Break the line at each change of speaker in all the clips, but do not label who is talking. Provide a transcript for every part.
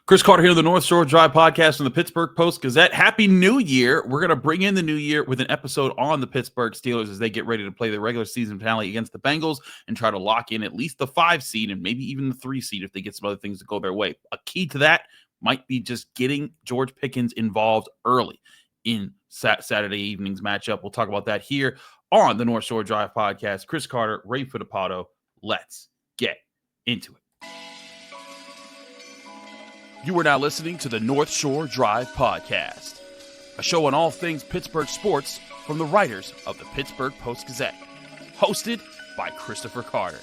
Chris Carter here on the North Shore Drive podcast from the Pittsburgh Post-Gazette. Happy New Year. We're going to bring in the new year with an episode on the Pittsburgh Steelers as they get ready to play the regular season finale against the Bengals and try to lock in at least the 5 seed and maybe even the 3 seed if they get some other things to go their way. A key to that might be just getting George Pickens involved early in Saturday evening's matchup. We'll talk about that here on the North Shore Drive podcast. Chris Carter, Ray Fittipaldo. Let's get into it. You are now listening to the North Shore Drive podcast, a show on all things Pittsburgh sports from the writers of the Pittsburgh Post-Gazette, hosted by Christopher Carter.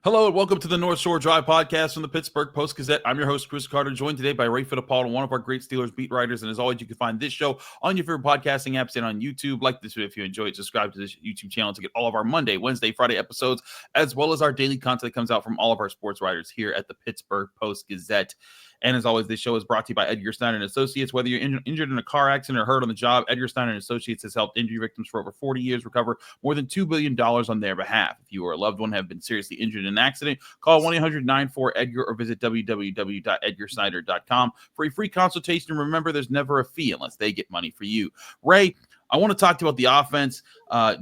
Hello and welcome to the North Shore Drive podcast from the Pittsburgh Post-Gazette. I'm your host, Chris Carter, joined today by Ray Fittipaldo, one of our great Steelers beat writers. And as always, you can find this show on your favorite podcasting apps and on YouTube. Like this video if you enjoy it. Subscribe to this YouTube channel to get all of our Monday, Wednesday, Friday episodes, as well as our daily content that comes out from all of our sports writers here at the Pittsburgh Post-Gazette. And as always, this show is brought to you by Edgar Snyder Associates. Whether you're injured in a car accident or hurt on the job, Edgar Snyder Associates has helped injury victims for over 40 years recover more than $2 billion on their behalf. If you or a loved one have been seriously injured in an accident, call 1-800-94-EDGAR or visit www.edgarsnyder.com for a free consultation. And remember, there's never a fee unless they get money for you. Ray, I want to talk to you about the offense.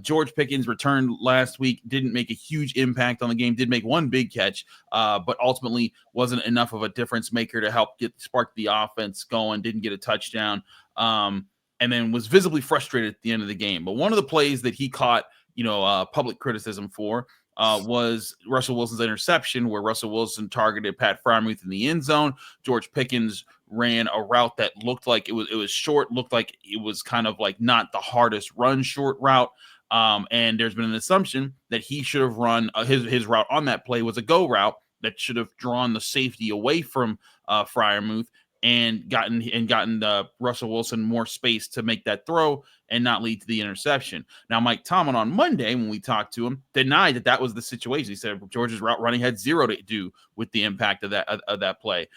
George Pickens returned last week, didn't make a huge impact on the game, did make one big catch, but ultimately wasn't enough of a difference maker to help spark the offense going, didn't get a touchdown, and then was visibly frustrated at the end of the game. But one of the plays that he caught, public criticism for was Russell Wilson's interception, where Russell Wilson targeted Pat Freiermuth in the end zone. George Pickens ran a route that looked like it was short, looked like it was kind of like not the hardest run short route. And there's been an assumption that he should have run his route on that play was a go route that should have drawn the safety away from Freiermuth and gotten Russell Wilson more space to make that throw and not lead to the interception. Now, Mike Tomlin on Monday, when we talked to him, denied that was the situation. He said George's route running had zero to do with the impact of that play.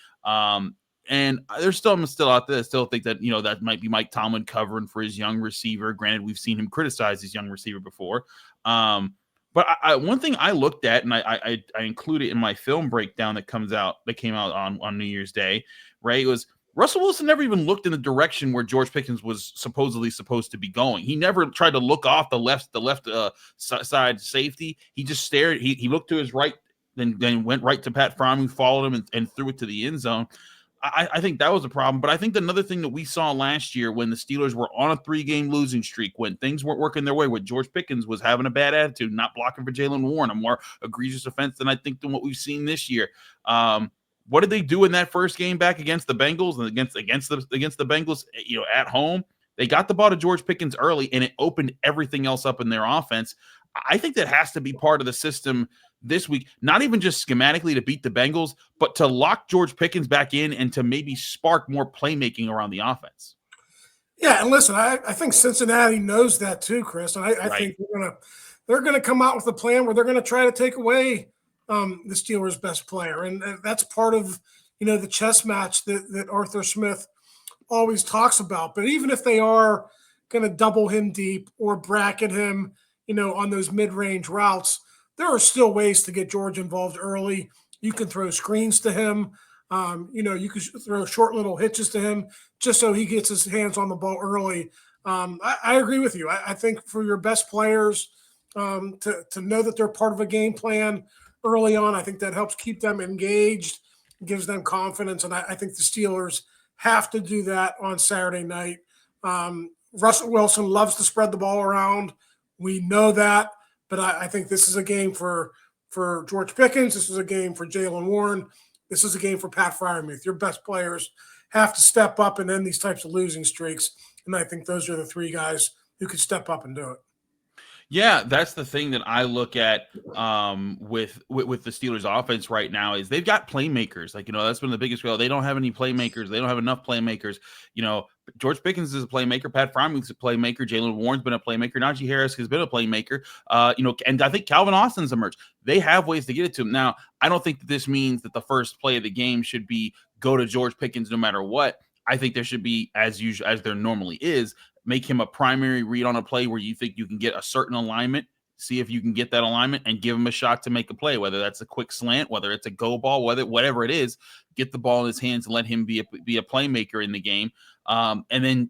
And there's I'm still out there. I still think that, that might be Mike Tomlin covering for his young receiver. Granted, we've seen him criticize his young receiver before. But one thing I looked at, and I included in my film breakdown that came out on New Year's Day, Ray, was Russell Wilson never even looked in the direction where George Pickens was supposedly supposed to be going. He never tried to look off the left side safety. He just stared. He looked to his right, then went right to Pat Freiermuth, followed him, and threw it to the end zone. I think that was a problem. But I think another thing that we saw last year when the Steelers were on a 3-game losing streak, when things weren't working their way, when George Pickens was having a bad attitude, not blocking for Jaylen Warren, a more egregious offense than I think than what we've seen this year. What did they do in that first game back against the Bengals and against the Bengals, at home? They got the ball to George Pickens early, and it opened everything else up in their offense. I think that has to be part of the system this week, not even just schematically to beat the Bengals, but to lock George Pickens back in and to maybe spark more playmaking around the offense.
Yeah, and listen, I think Cincinnati knows that too, Chris. And I think they're gonna come out with a plan where they're gonna try to take away the Steelers' best player, and that's part of the chess match that Arthur Smith always talks about. But even if they are going to double him deep or bracket him, on those mid-range routes, there are still ways to get George involved early. You can throw screens to him. You could throw short little hitches to him just so he gets his hands on the ball early. I agree with you. I think for your best players to know that they're part of a game plan early on, I think that helps keep them engaged, gives them confidence, and I think the Steelers have to do that on Saturday night. Russell Wilson loves to spread the ball around. We know that, but I think this is a game for George Pickens. This is a game for Jaylen Warren. This is a game for Pat Freiermuth. Your best players have to step up and end these types of losing streaks, and I think those are the 3 guys who could step up and do it.
Yeah, that's the thing that I look at with the Steelers offense right now is they've got playmakers. That's been the biggest goal. They don't have any playmakers. They don't have enough playmakers. George Pickens is a playmaker. Pat Freiermuth's a playmaker. Jaylen Warren's been a playmaker. Najee Harris has been a playmaker. And I think Calvin Austin's emerged. They have ways to get it to him. Now, I don't think that this means that the first play of the game should be go to George Pickens no matter what. I think there should be, as usual, as there normally is, make him a primary read on a play where you think you can get a certain alignment. See if you can get that alignment and give him a shot to make a play, whether that's a quick slant, whether it's a go ball, whatever it is. Get the ball in his hands and let him be a playmaker in the game. And then,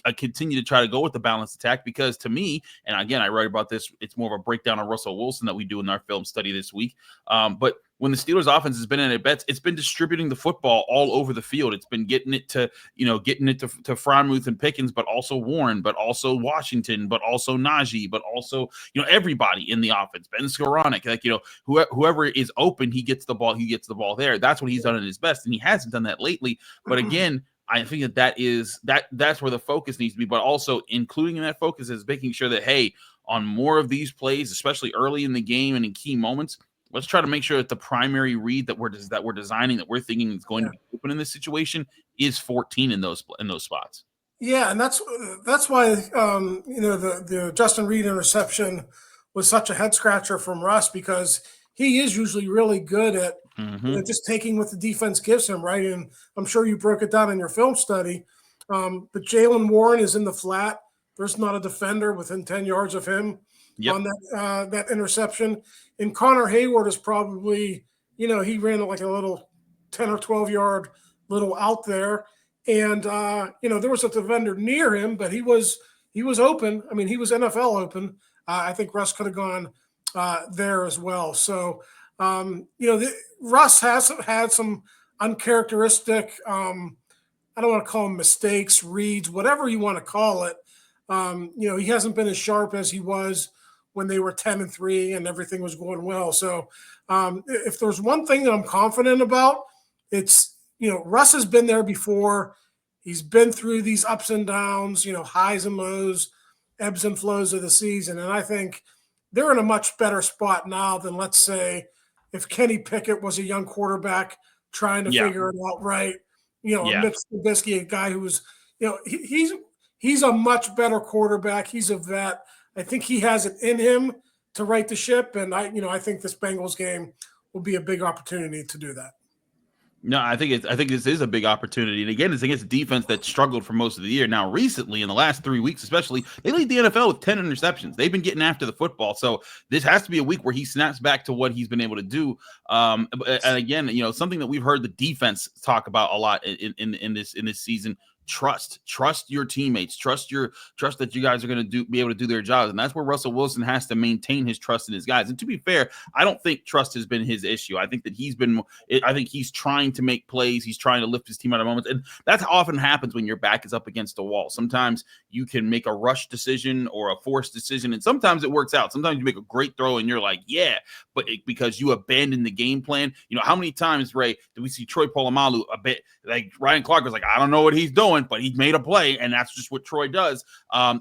I continue to try to go with the balanced attack, because to me, and again, I write about this, it's more of a breakdown of Russell Wilson that we do in our film study this week. But when the Steelers offense has been in at bets, it's been distributing the football all over the field. It's been getting it to Freiermuth and Pickens, but also Warren, but also Washington, but also Najee, but also, everybody in the offense, Ben Skoranek, whoever is open, he gets the ball there. That's what he's done at his best. And he hasn't done that lately. But again, I think that's where the focus needs to be, but also including in that focus is making sure that, hey, on more of these plays, especially early in the game and in key moments, let's try to make sure that the primary read that we're designing, that we're thinking is going to be open in this situation, is 14 in those spots.
Yeah, and that's why the Justin Reed interception was such a head scratcher from Russ, because he is usually really good at just taking what the defense gives him, right? And I'm sure you broke it down in your film study. But Jaylen Warren is in the flat. There's not a defender within 10 yards of him on that interception. And Connor Hayward is probably, he ran like a little 10 or 12 yard little out there. And, there was a defender near him, but he was open. I mean, he was NFL open. I think Russ could have gone there as well. So, Russ has had some uncharacteristic, I don't want to call them mistakes, reads, whatever you want to call it. He hasn't been as sharp as he was when they were 10-3 and everything was going well. So if there's one thing that I'm confident about, it's, Russ has been there before. He's been through these ups and downs, highs and lows, ebbs and flows of the season. And I think they're in a much better spot now than, let's say, if Kenny Pickett was a young quarterback trying to figure it out right. Mitch Trubisky, a guy who was, he's a much better quarterback. He's a vet. I think he has it in him to right the ship. And I think this Bengals game will be a big opportunity to do that.
No, I think this is a big opportunity. And again, it's against a defense that struggled for most of the year. Now, recently, in the last 3 weeks especially, they lead the NFL with 10 interceptions. They've been getting after the football. So this has to be a week where he snaps back to what he's been able to do. And again, something that we've heard the defense talk about a lot in this season. Trust your teammates, trust that you guys are going to be able to do their jobs. And that's where Russell Wilson has to maintain his trust in his guys. And to be fair, I don't think trust has been his issue. I think that he's trying to make plays. He's trying to lift his team out of moments. And that's often happens when your back is up against a wall. Sometimes you can make a rush decision or a forced decision, and sometimes it works out. Sometimes you make a great throw and you're like, but because you abandon the game plan. How many times, Ray, did we see Troy Polamalu a bit like Ryan Clark was like, I don't know what he's doing, but he made a play, and that's just what Troy does.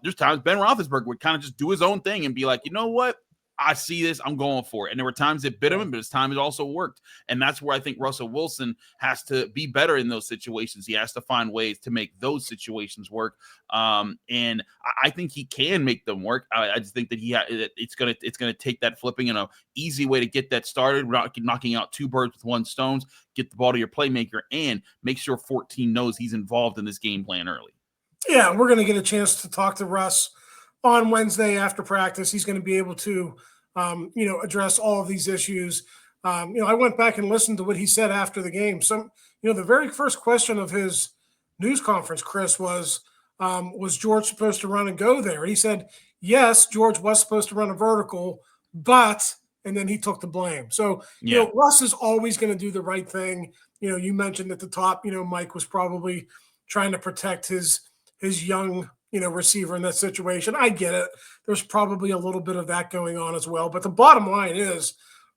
There's times Ben Roethlisberger would kind of just do his own thing and be like, you know what? I see this, I'm going for it. And there were times it bit him, but it's time it also worked. And that's where I think Russell Wilson has to be better in those situations. He has to find ways to make those situations work. And I think he can make them work. I just think that it's gonna take that flipping and an easy way to get that started, knocking out two birds with one stone, get the ball to your playmaker, and make sure 14 knows he's involved in this game plan early.
Yeah, we're going to get a chance to talk to Russ on Wednesday after practice. He's going to be able to, address all of these issues. I went back and listened to what he said after the game. The very first question of his news conference, Chris, was George supposed to run and go there? He said, yes, George was supposed to run a vertical, but, and then he took the blame. So, Russ is always going to do the right thing. You mentioned at the top, Mike was probably trying to protect his young receiver in that situation. I get it. There's probably a little bit of that going on as well. But the bottom line is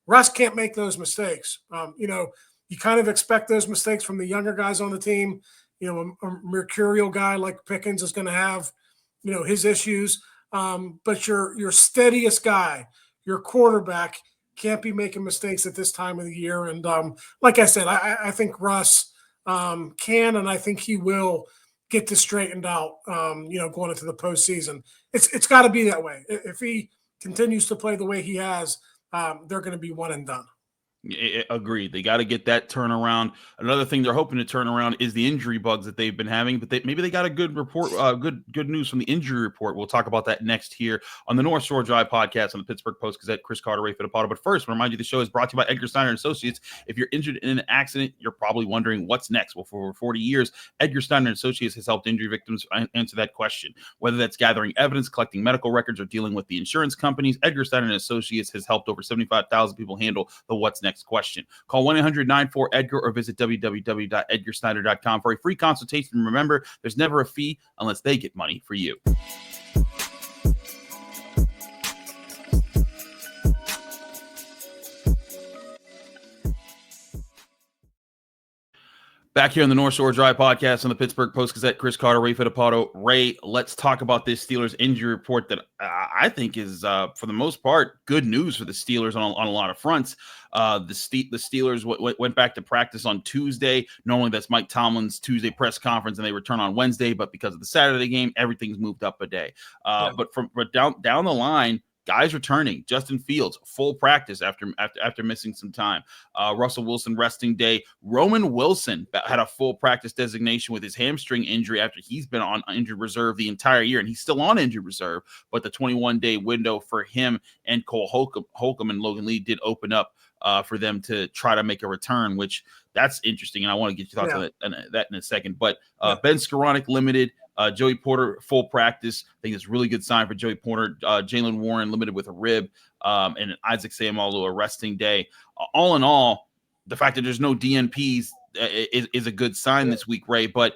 Russ can't make those mistakes. You kind of expect those mistakes from the younger guys on the team. A mercurial guy like Pickens is going to have, his issues. But your steadiest guy, your quarterback, can't be making mistakes at this time of the year. And like I said, I think Russ can, and I think he will get this straightened out, going into the postseason. It's got to be that way. If he continues to play the way he has, they're going to be one and done.
Agreed. They got to get that turnaround. Another thing they're hoping to turn around is the injury bugs that they've been having, but maybe they got a good report, good news from the injury report. We'll talk about that next here on the North Shore Drive podcast on the Pittsburgh Post-Gazette. Chris Carter, Ray Fittipaldo. But first, I remind you the show is brought to you by Edgar Snyder Associates. If you're injured in an accident, you're probably wondering what's next. Well, for over 40 years, Edgar Snyder Associates has helped injury victims answer that question. Whether that's gathering evidence, collecting medical records, or dealing with the insurance companies, Edgar Snyder Associates has helped over 75,000 people handle the what's next question. Call 1-800-94-EDGAR or visit www.edgarsnyder.com for a free consultation. Remember, there's never a fee unless they get money for you. Back here on the North Shore Drive podcast on the Pittsburgh Post-Gazette, Chris Carter, Ray Fittipaldo. Ray, let's talk about this Steelers injury report that I think is, for the most part, good news for the Steelers on a lot of fronts. The Steelers went back to practice on Tuesday. Normally, that's Mike Tomlin's Tuesday press conference, and they return on Wednesday. But because of the Saturday game, everything's moved up a day. But down the line, guys returning. Justin Fields, full practice after missing some time. Russell Wilson, resting day. Roman Wilson had a full practice designation with his hamstring injury after he's been on injured reserve the entire year, and he's still on injured reserve. But the 21-day window for him and Cole Holcomb and Logan Lee did open up for them to try to make a return, which that's interesting. And I want to get your thoughts on that in a second. But Ben Skoranek limited. Joey Porter, full practice. I think it's a really good sign for Joey Porter. Jalen Warren limited with a rib, and Isaac Seumalo a resting day. All in all, the fact that there's no DNPs is a good sign this week, Ray. But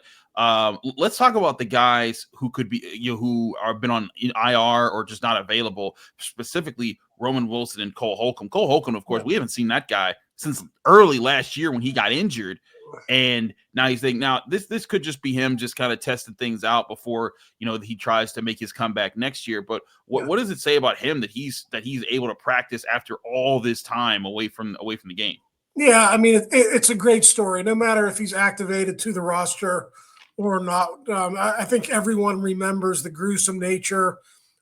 let's talk about the guys who could be, who have been on IR or just not available, specifically Roman Wilson and Cole Holcomb. Cole Holcomb, of course, we haven't seen that guy since early last year when he got injured. And now he's thinking, this could just be him just kind of testing things out before, he tries to make his comeback next year. But what does it say about him that he's able to practice after all this time away from the game?
Yeah, I mean, it's a great story, no matter if he's activated to the roster or not. I think everyone remembers the gruesome nature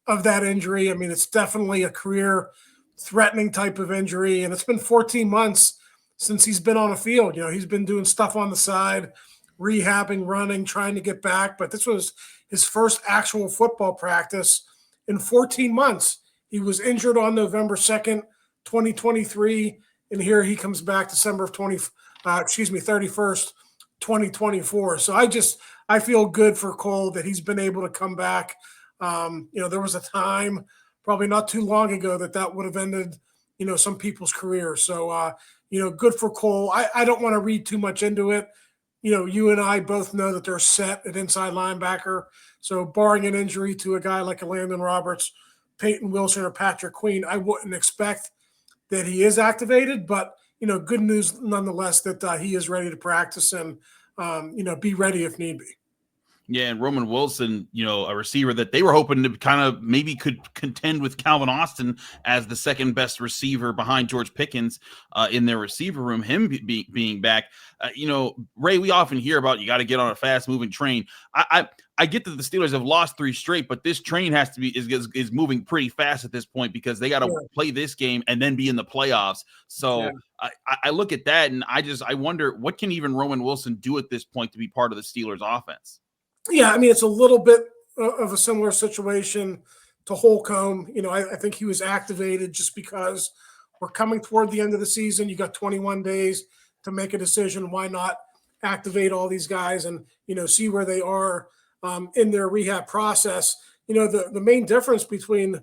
of that injury. I mean, it's definitely a career-threatening type of injury, and it's been 14 months since he's been on a field. He's been doing stuff on the side, rehabbing, running, trying to get back. But this was his first actual football practice in 14 months. He was injured on November 2nd, 2023, and here he comes back December 31st, 2024. So I feel good for Cole that he's been able to come back. There was a time probably not too long ago that would have ended, some people's careers. So, good for Cole. I don't want to read too much into it. You and I both know that they're set at inside linebacker. So barring an injury to a guy like a Landon Roberts, Peyton Wilson, or Patrick Queen, I wouldn't expect that he is activated. But, good news nonetheless that he is ready to practice and, be ready if need be.
Yeah, and Roman Wilson, a receiver that they were hoping to kind of maybe could contend with Calvin Austin as the second best receiver behind George Pickens in their receiver room, him being back. Ray, we often hear about you got to get on a fast-moving train. I get that the Steelers have lost 3 straight, but this train has to be is moving pretty fast at this point because they got to play this game and then be in the playoffs. So I look at that and I wonder what can even Roman Wilson do at this point to be part of the Steelers offense.
Yeah, I mean, it's a little bit of a similar situation to Holcomb. I think he was activated just because we're coming toward the end of the season. You got 21 days to make a decision. Why not activate all these guys and, see where they are in their rehab process? The main difference between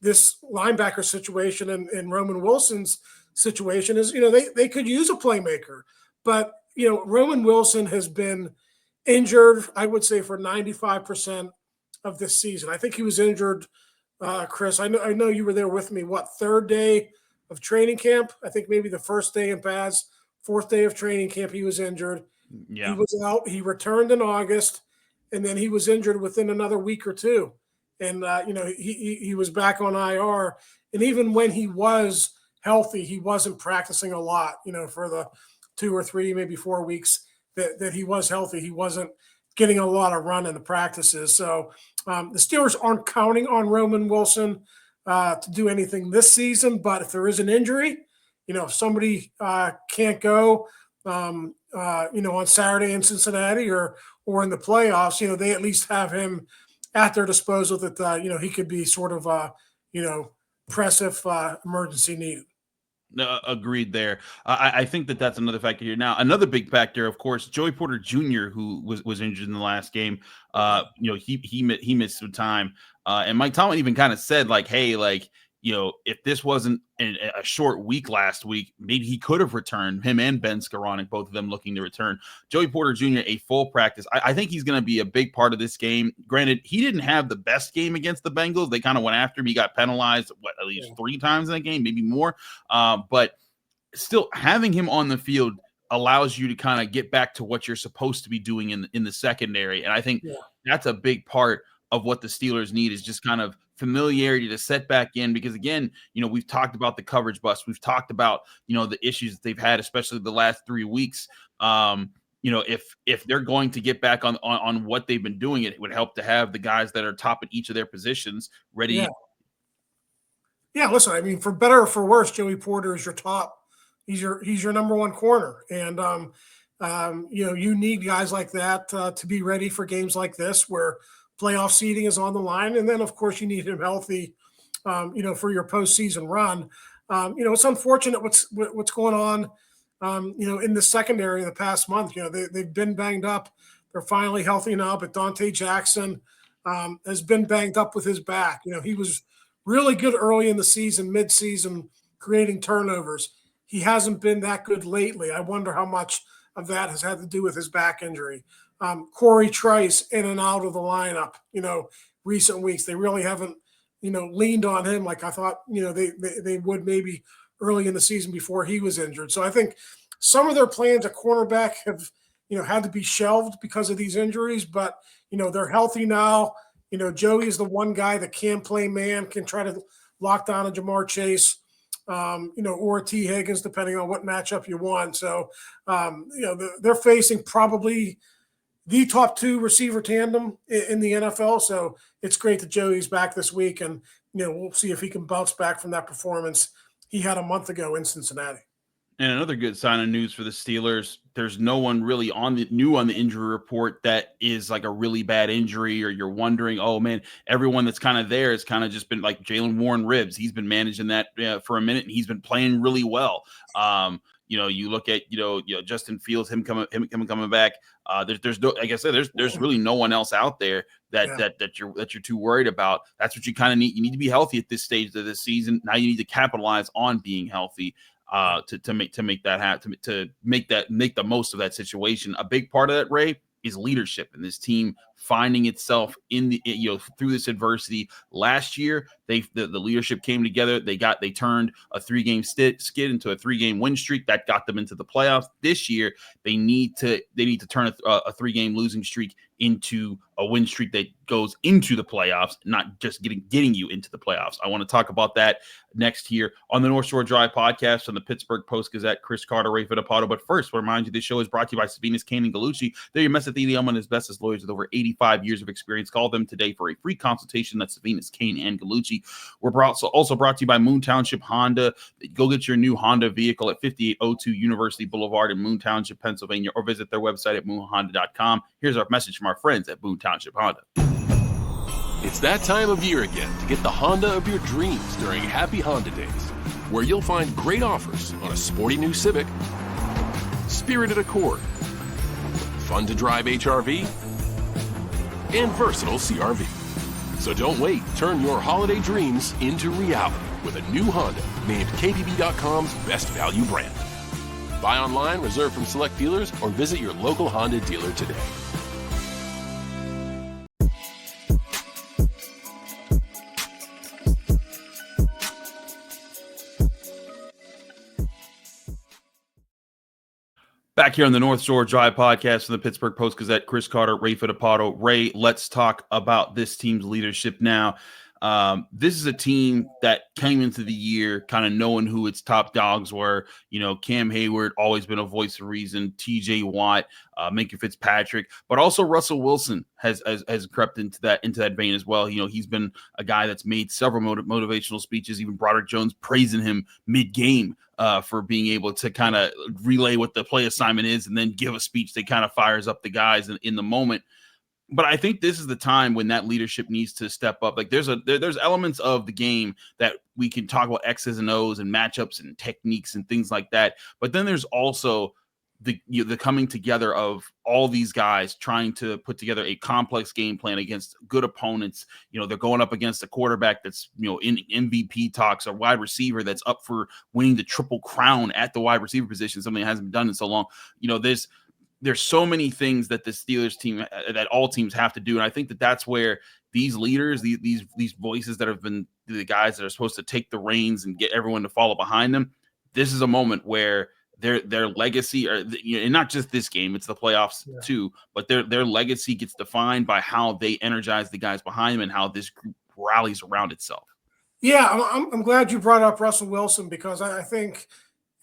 this linebacker situation and Roman Wilson's situation is, they could use a playmaker. But, Roman Wilson has been injured, I would say, for 95% of this season. I think he was injured, Chris. I know you were there with me. Third day of training camp? I think maybe the first day in pads, fourth day of training camp, he was injured. Yeah. He was out. He returned in August, and then he was injured within another week or two. And, he was back on IR. And even when he was healthy, he wasn't practicing a lot, for the 2 or 3, maybe 4 weeks that he was healthy. He wasn't getting a lot of run in the practices. So the Steelers aren't counting on Roman Wilson to do anything this season. But if there is an injury if somebody can't go, on Saturday in Cincinnati or in the playoffs, they at least have him at their disposal that, he could be sort of, press if emergency needed.
No, agreed there. I think that's another factor here. Now, another big factor, of course, Joey Porter Jr., who was injured in the last game. He missed some time, and Mike Tomlin even kind of said, like, hey, like, if this wasn't a short week last week, maybe he could have returned. Him and Ben Skoranek, both of them looking to return. Joey Porter Jr., a full practice. I think he's going to be a big part of this game. Granted, he didn't have the best game against the Bengals. They kind of went after him. He got penalized, at least 3 times in that game, maybe more. But still, having him on the field allows you to kind of get back to what you're supposed to be doing in the secondary. And I think that's a big part of what the Steelers need, is just kind of familiarity to set back in, because again, we've talked about the coverage bust. We've talked about, the issues that they've had, especially the last 3 weeks. If they're going to get back on what they've been doing, it would help to have the guys that are top at each of their positions ready.
Yeah. Listen, I mean, for better or for worse, Joey Porter is your top. He's your number one corner. And, you need guys like that to be ready for games like this, where playoff seeding is on the line. And then, of course, you need him healthy, for your postseason run. It's unfortunate what's going on, in the secondary in the past month. They've been banged up. They're finally healthy now, but Dante Jackson has been banged up with his back. He was really good early in the season, mid-season, creating turnovers. He hasn't been that good lately. I wonder how much of that has had to do with his back injury. Corey Trice in and out of the lineup, recent weeks. They really haven't, leaned on him like I thought, they would maybe early in the season before he was injured. So I think some of their plans at cornerback have, had to be shelved because of these injuries, but, they're healthy now. Joey is the one guy that can play man, can try to lock down a Jamar Chase, or a T. Higgins, depending on what matchup you want. So, they're facing probably the top 2 receiver tandem in the NFL. So it's great that Joey's back this week, and, we'll see if he can bounce back from that performance he had a month ago in Cincinnati.
And another good sign of news for the Steelers, there's no one really new on the injury report that is like a really bad injury, or you're wondering, oh man, everyone that's kind of there has kind of just been like Jalen Warren ribs. He's been managing that for a minute, and he's been playing really well. You look at Justin Fields, him coming back. There's no, like I said, there's really no one else out there that you're too worried about. That's what you kind of need. You need to be healthy at this stage of this season. Now you need to capitalize on being healthy to make that happen, to make the most of that situation. A big part of that, Ray, is leadership, and this team finding itself in the through this adversity. Last year, the leadership came together. They turned a 3-game skid into a 3-game win streak that got them into the playoffs. This year, they need to turn a 3-game losing streak into a win streak that goes into the playoffs, not just getting you into the playoffs. I want to talk about that next here on the North Shore Drive podcast on the Pittsburgh Post-Gazette. Chris Carter, Ray Fittipaldo. But first, I remind you, this show is brought to you by Savinas, Kane, and Gallucci. They're your mesothelioma and asbestos lawyers with over 85 years of experience. Call them today for a free consultation. That's Savinas, Kane, and Gallucci. We're also brought to you by Moon Township Honda. Go get your new Honda vehicle at 5802 University Boulevard in Moon Township, Pennsylvania, or visit their website at moonhonda.com. Here's our message from our friends at Moon Township Honda.
It's that time of year again to get the Honda of your dreams during Happy Honda Days, where you'll find great offers on a sporty new Civic, spirited Accord, fun to drive HR-V, and versatile CR-V. So don't wait. Turn your holiday dreams into reality with a new Honda named KBB.com's best value brand. Buy online, reserve from select dealers, or visit your local Honda dealer today.
Back here on the North Shore Drive podcast from the Pittsburgh Post-Gazette, Chris Carter, Ray Fittipaldo. Ray, let's talk about this team's leadership now. This is a team that came into the year kind of knowing who its top dogs were. Cam Hayward, always been a voice of reason. TJ Watt, Minka Fitzpatrick, but also Russell Wilson has crept into that vein as well. He's been a guy that's made several motivational speeches. Even Broderick Jones praising him mid-game for being able to kind of relay what the play assignment is and then give a speech that kind of fires up the guys in the moment. But I think this is the time when that leadership needs to step up. Like there's elements of the game that we can talk about X's and O's and matchups and techniques and things like that. But then there's also the coming together of all these guys trying to put together a complex game plan against good opponents. They're going up against a quarterback that's, in MVP talks, a wide receiver that's up for winning the triple crown at the wide receiver position, something that hasn't been done in so long. There's so many things that the Steelers team, that all teams have to do. And I think that that's where these leaders, these voices that have been the guys that are supposed to take the reins and get everyone to follow behind them. This is a moment where their legacy, and not just this game, it's the playoffs too, but their legacy gets defined by how they energize the guys behind them and how this group rallies around itself.
Yeah, I'm glad you brought up Russell Wilson, because I think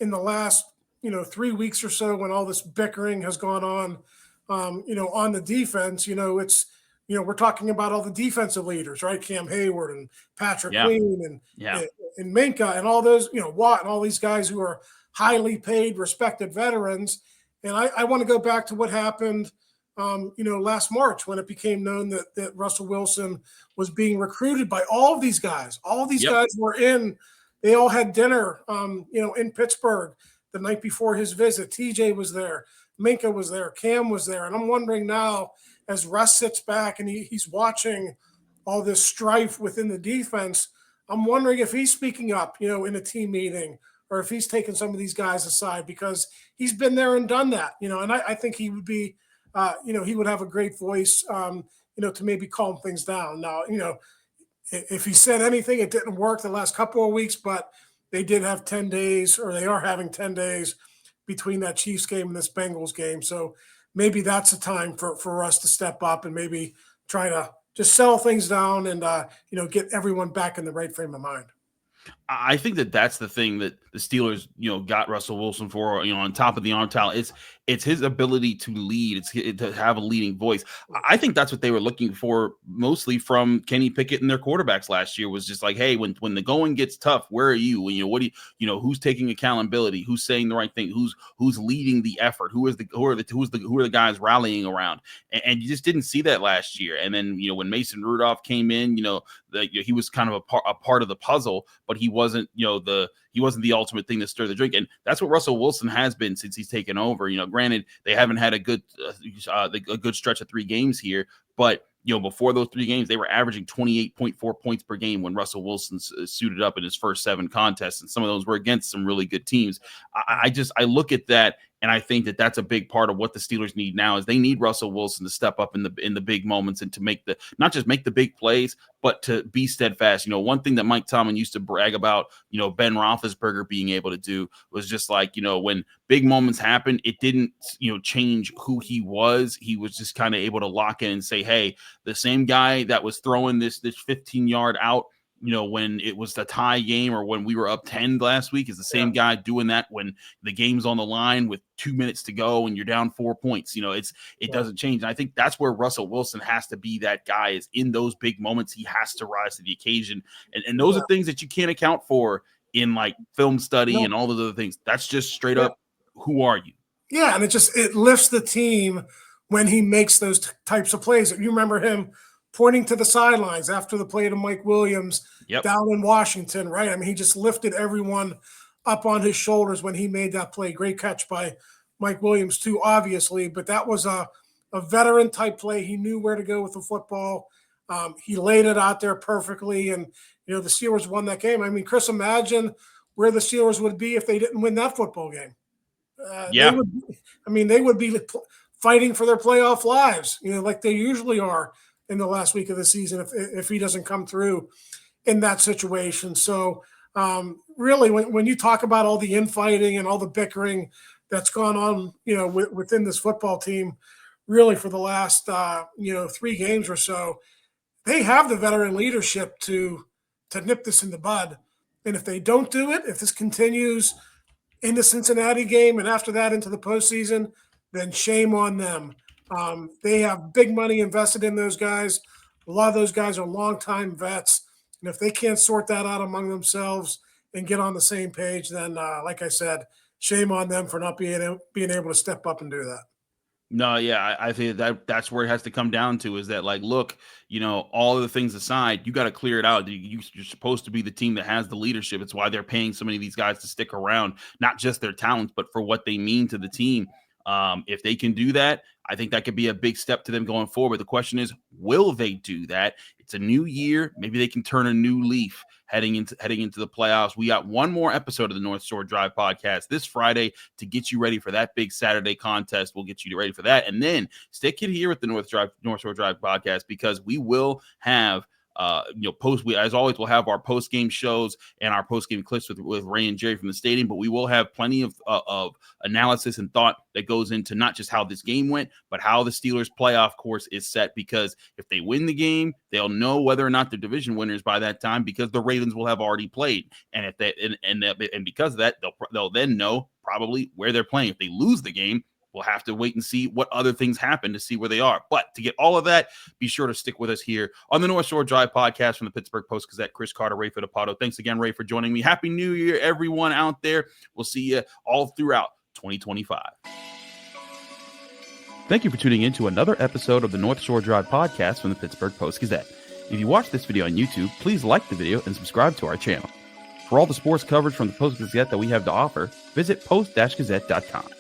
in the last 3 weeks or so, when all this bickering has gone on, on the defense, it's, we're talking about all the defensive leaders, right? Cam Hayward and Patrick Queen and Minka and all those, Watt and all these guys who are highly paid, respected veterans. And I want to go back to what happened, last March, when it became known that Russell Wilson was being recruited by all of these guys. All of these guys were they all had dinner, in Pittsburgh the night before his visit. TJ was there, Minka was there, Cam was there. And I'm wondering now, as Russ sits back and he's watching all this strife within the defense, I'm wondering if he's speaking up, in a team meeting, or if he's taking some of these guys aside, because he's been there and done that, and I think he would be, he would have a great voice, to maybe calm things down. Now, if he said anything, it didn't work the last couple of weeks, but they did have 10 days, or they are having 10 days between that Chiefs game and this Bengals game. So maybe that's a time for us to step up and maybe try to just settle things down and, get everyone back in the right frame of mind.
I think that's the thing that the Steelers, got Russell Wilson for, on top of the arm talent. It's his ability to lead. It's to have a leading voice. I think that's what they were looking for mostly from Kenny Pickett and their quarterbacks last year, was just like, hey, when the going gets tough, where are you? What do you, who's taking accountability? Who's saying the right thing? Who's leading the effort? Who are the guys rallying around? And you just didn't see that last year. And then, when Mason Rudolph came in, he was kind of a part of the puzzle, but he wasn't, he wasn't the ultimate thing to stir the drink. And that's what Russell Wilson has been since he's taken over. Granted, they haven't had a good stretch of 3 games here, but before those 3 games, they were averaging 28.4 points per game when Russell Wilson suited up in his first 7 contests, and some of those were against some really good teams. I look at that, and I think that that's a big part of what the Steelers need now. Is they need Russell Wilson to step up in the big moments and to make not just make the big plays, but to be steadfast. One thing that Mike Tomlin used to brag about, Ben Roethlisberger being able to do was just like, when big moments happened, it didn't, change who he was. He was just kind of able to lock in and say, hey, the same guy that was throwing this 15-yard out, when it was the tie game or when we were up 10 last week, is the same guy doing that when the game's on the line with 2 minutes to go and you're down 4 points. It doesn't change. And I think that's where Russell Wilson has to be that guy, is in those big moments. He has to rise to the occasion. And those are things that you can't account for in like film study and all those other things. That's just straight up, who are you? Yeah.
And it lifts the team when he makes those types of plays. You remember him pointing to the sidelines after the play to Mike Williams down in Washington, right? I mean, he just lifted everyone up on his shoulders when he made that play. Great catch by Mike Williams too, obviously, but that was a veteran type play. He knew where to go with the football. He laid it out there perfectly, and the Steelers won that game. I mean, Chris, imagine where the Steelers would be if they didn't win that football game. They would be fighting for their playoff lives, like they usually are in the last week of the season if he doesn't come through in that situation. So really, when you talk about all the infighting and all the bickering that's gone on, within this football team, really for the last, 3 games or so, they have the veteran leadership to nip this in the bud. And if they don't do it, if this continues in the Cincinnati game and after that into the postseason, then shame on them. They have big money invested in those guys. A lot of those guys are longtime vets. And if they can't sort that out among themselves and get on the same page, then, like I said, shame on them for not being able to step up and do that.
No, yeah, I think that's where it has to come down to is that, like, look, all of the things aside, you got to clear it out. You're supposed to be the team that has the leadership. It's why they're paying so many of these guys to stick around, not just their talents, but for what they mean to the team. If they can do that, I think that could be a big step to them going forward. The question is, will they do that? It's a new year. Maybe they can turn a new leaf heading into the playoffs. We got one more episode of the North Shore Drive podcast this Friday to get you ready for that big Saturday contest. We'll get you ready for that. And then stick it here with the North Shore Drive podcast, because we will have as always, we'll have our post-game shows and our post-game clips with Ray and Jerry from the stadium, but we will have plenty of analysis and thought that goes into not just how this game went, but how the Steelers playoff course is set, because if they win the game, they'll know whether or not they're division winners by that time, because the Ravens will have already played. And if they and because of that, they'll then know probably where they're playing. If they lose the game, we'll have to wait and see what other things happen to see where they are. But to get all of that, be sure to stick with us here on the North Shore Drive podcast from the Pittsburgh Post-Gazette. Chris Carter, Ray Fittipaldo. Thanks again, Ray, for joining me. Happy New Year, everyone out there. We'll see you all throughout 2025. Thank you for tuning in to another episode of the North Shore Drive podcast from the Pittsburgh Post-Gazette. If you watch this video on YouTube, please like the video and subscribe to our channel. For all the sports coverage from the Post-Gazette that we have to offer, visit post-gazette.com.